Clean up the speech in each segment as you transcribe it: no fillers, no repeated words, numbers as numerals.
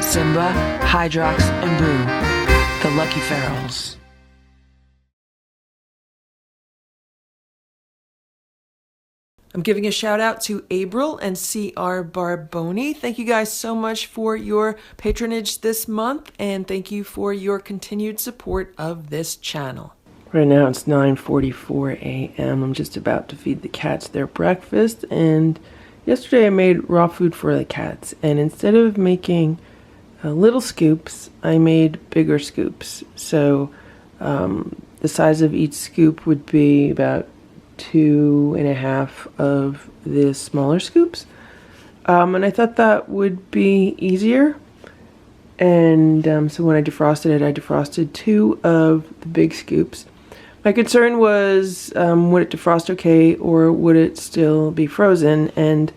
Simba, Hydrox, and Boo, the Lucky Ferals. I'm giving a shout out to Abril and CR Barboni. Thank you guys so much for your patronage this month, and thank you for your continued support of this channel. Right now it's 9:44 a.m. I'm just about to feed the cats their breakfast, and yesterday I made raw food for the cats, and instead of making little scoops, I made bigger scoops. So the size of each scoop would be about 2.5 of the smaller scoops, and I thought that would be easier. And so when I defrosted it, I defrosted 2 of the big scoops. My concern was, would it defrost okay, or would it still be frozen? And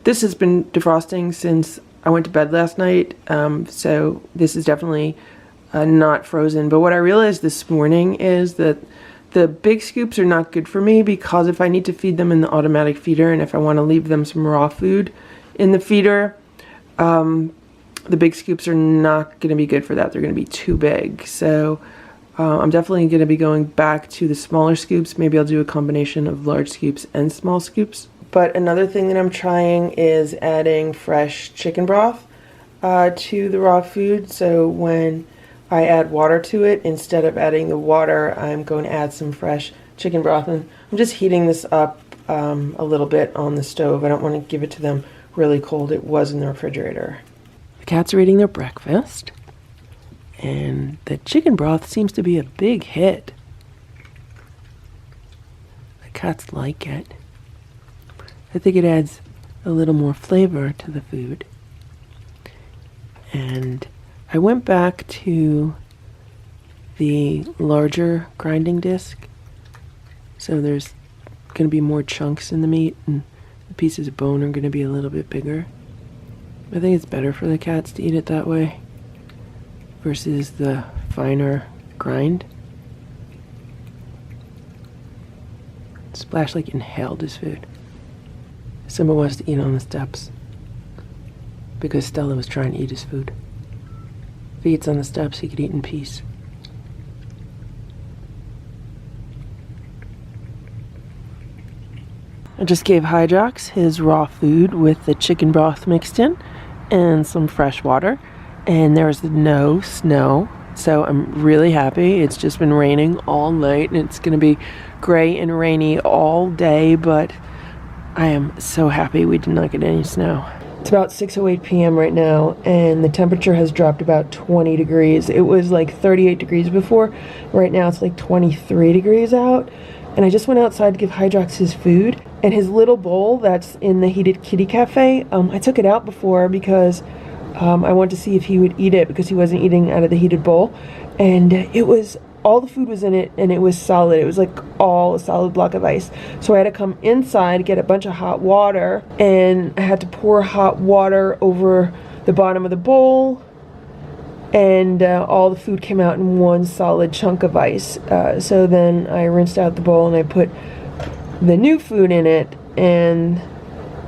this has been defrosting since I went to bed last night, so this is definitely not frozen. But what I realized this morning is that the big scoops are not good for me, because if I need to feed them in the automatic feeder, and if I want to leave them some raw food in the feeder, the big scoops are not going to be good for that. They're going to be too big. So I'm definitely going to be going back to the smaller scoops. Maybe I'll do a combination of large scoops and small scoops. But another thing that I'm trying is adding fresh chicken broth to the raw food. So when I add water to it, instead of adding the water, I'm going to add some fresh chicken broth. And I'm just heating this up a little bit on the stove. I don't want to give it to them really cold. It was in the refrigerator. The cats are eating their breakfast, and the chicken broth seems to be a big hit. The cats like it. I think it adds a little more flavor to the food. And I went back to the larger grinding disc, so there's going to be more chunks in the meat, and the pieces of bone are going to be a little bit bigger. I think it's better for the cats to eat it that way versus the finer grind. Splash like inhaled his food. Simba wants to eat on the steps because Stella was trying to eat his food. If he eats on the steps, he could eat in peace. I just gave Hydrox his raw food with the chicken broth mixed in and some fresh water, and there was no snow, so I'm really happy. It's just been raining all night, and it's going to be gray and rainy all day, but I am so happy we did not get any snow. It's about 6:08 p.m. right now, and the temperature has dropped about 20 degrees. It was like 38 degrees before. Right now it's like 23 degrees out. And I just went outside to give Hydrox his food, and his little bowl that's in the Heated Kitty Cafe, I took it out before because I wanted to see if he would eat it, because he wasn't eating out of the heated bowl. And it was, all the food was in it, and it was solid. It was like all a solid block of ice. So I had to come inside, get a bunch of hot water, and I had to pour hot water over the bottom of the bowl, and all the food came out in one solid chunk of ice. So then I rinsed out the bowl, and I put the new food in it, and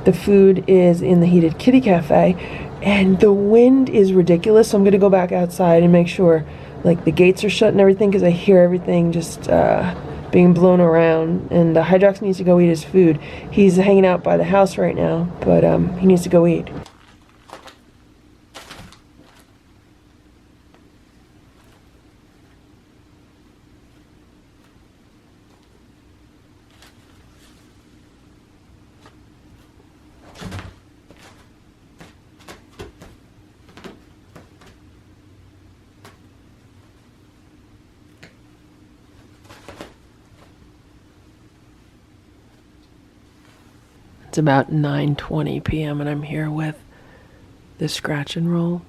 the food is in the Heated Kitty Cafe, and the wind is ridiculous. So I'm going to go back outside and make sure like the gates are shut and everything, because I hear everything just being blown around. And Hydrox needs to go eat his food. He's hanging out by the house right now, but he needs to go eat. It's about 9:20 p.m. and I'm here with the scratch and roll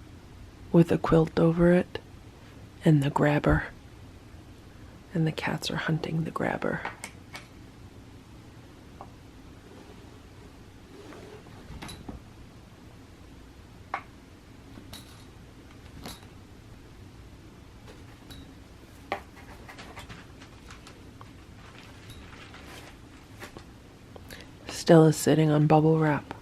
with a quilt over it and the grabber. And the cats are hunting the grabber. Stella's sitting on bubble wrap.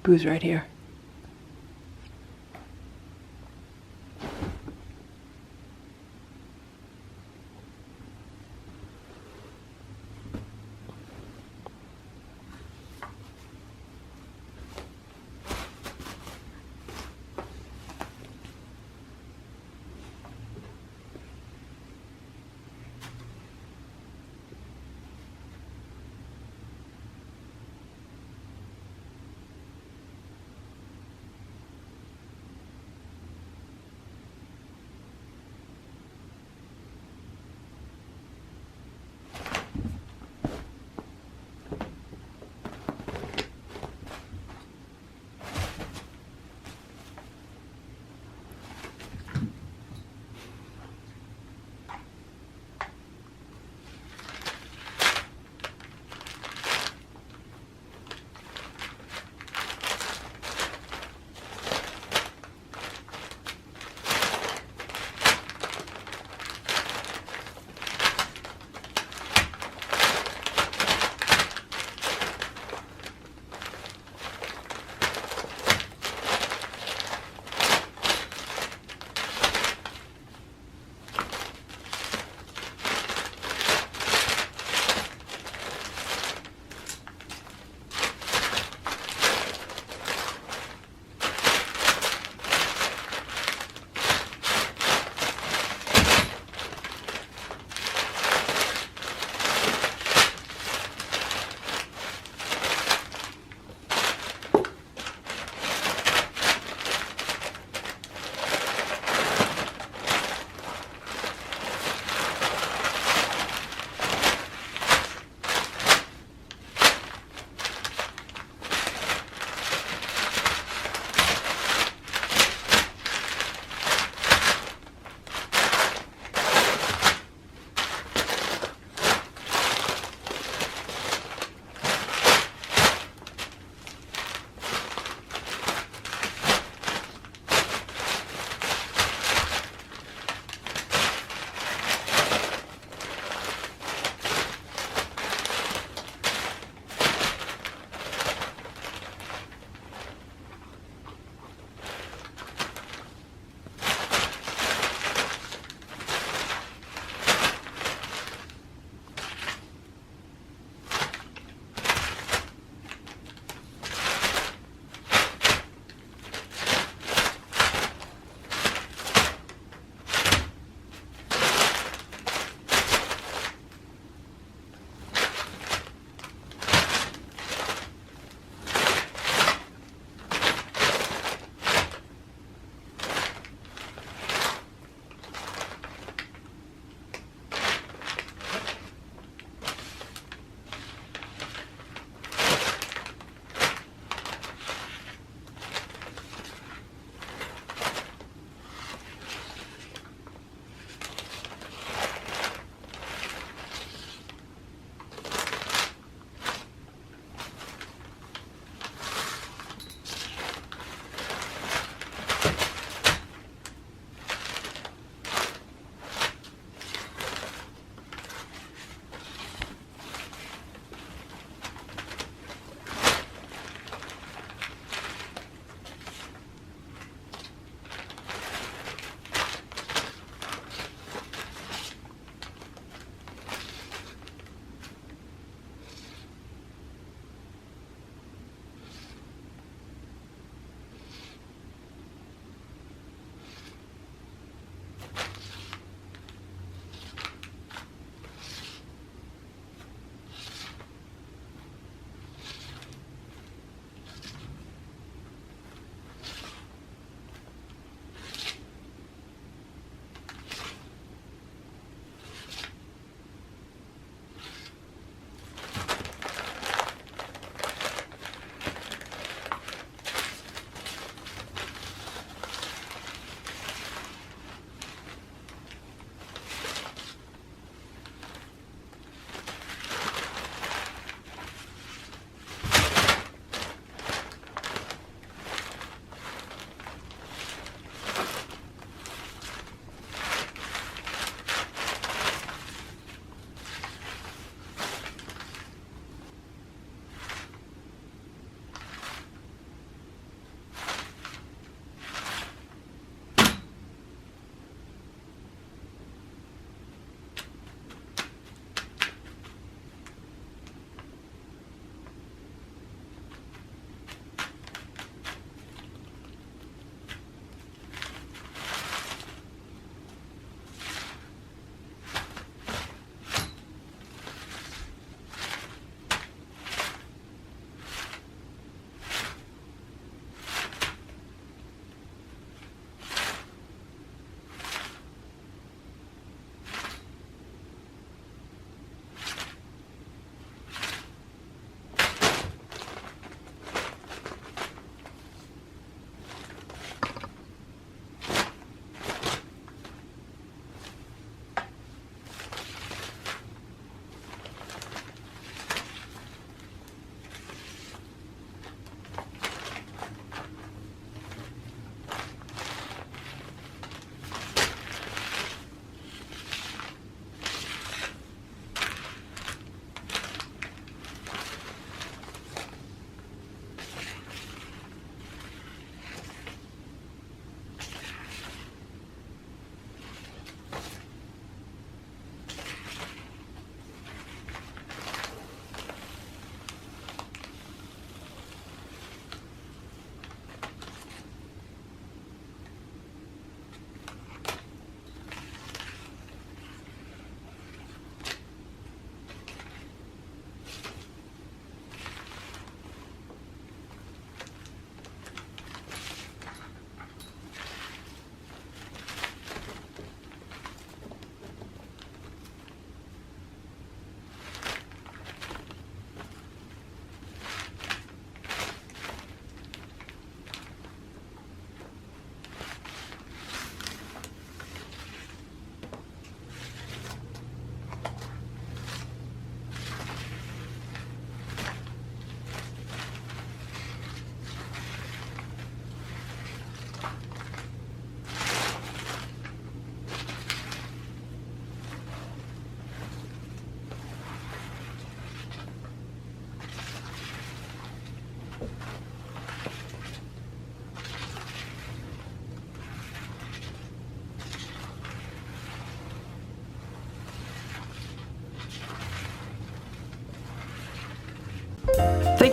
Boo's right here.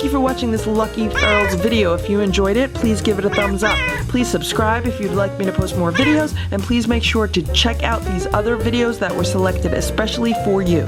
you for watching this Lucky Ferals video. If you enjoyed it, please give it a thumbs up. Please subscribe if you'd like me to post more videos, and please make sure to check out these other videos that were selected especially for you.